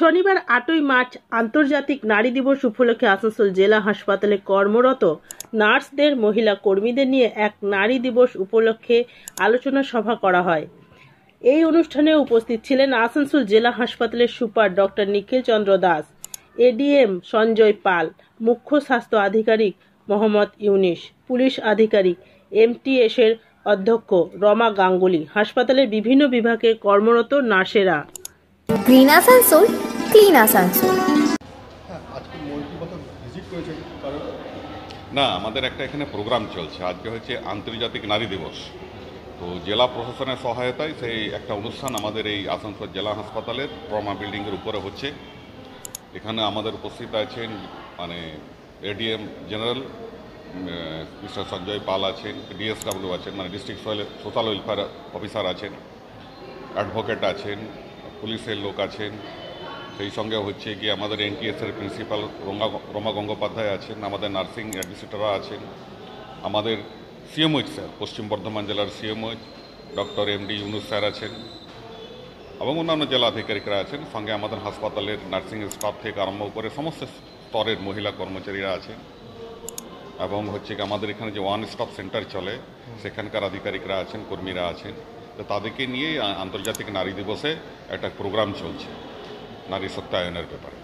শনিবার ৮ই মার্চ আন্তর্জাতিক নারী দিবস উপলক্ষে আসানসোল জেলা হাসপাতালে কর্মরত নার্সদের, মহিলা কর্মীদের নিয়ে এক নারী দিবস উপলক্ষে আলোচনা সভা করা হয়। এই অনুষ্ঠানে উপস্থিত ছিলেন আসানসোল জেলা হাসপাতালের super doctor Nikhil Chandra Das, ADM Sanjay Pal, মুখ্য স্বাস্থ্য আধিকারিক মোহাম্মদ ইউনিস, পুলিশ আধিকারিক এমটিএস এর অধ্যক্ষ রমা গাঙ্গুলি, হাসপাতালের বিভিন্ন বিভাগে কর্মরত নার্সেরা। Green Asansol, clean Asansol. না, আমাদের একটা এখানে প্রোগ্রাম চলছে। আজকে হচ্ছে আন্তর্জাতিক নারী দিবস। তো জেলা প্রশাসনের সহায়তায় সেই একটা অনুষ্ঠান আমাদের এই আসানসোল জেলা হাসপাতালের ট্রমা বিল্ডিংয়ের উপরে হচ্ছে। এখানে আমাদের উপস্থিত আছেন এডিএম জেনারেল মিস্টার সঞ্জয় পাল আছেন, ডিএসডব্লিউ আছেন, ডিস্ট্রিক্ট সোশ্যাল ওয়েলফেয়ার অফিসার আছেন, অ্যাডভোকেট আছেন, পুলিশের লোক আছেন, সেই সঙ্গে হচ্ছে কি আমাদের এনটিএসের প্রিন্সিপাল রমা গঙ্গোপাধ্যায় আছেন, আমাদের নার্সিং অ্যাডমিনিস্ট্রেটররা আছেন, আমাদের সিএমওইচ স্যার, পশ্চিম বর্ধমান জেলার CMOH doctor MD Yunus sir আছেন এবং অন্যান্য জেলা আধিকারিকরা আছেন। সঙ্গে আমাদের হাসপাতালের নার্সিং স্টাফ থেকে আরম্ভ করে সমস্ত স্তরের মহিলা কর্মচারীরা আছেন এবং হচ্ছে কি আমাদের এখানে যে ওয়ান স্টপ সেন্টার চলে সেখানকার আধিকারিকরা আছেন, কর্মীরা আছেন। তো তাদেরকে নিয়ে আন্তর্জাতিক নারী দিবসে একটা প্রোগ্রাম চলছে নারী সত্যায়নের ব্যাপারে।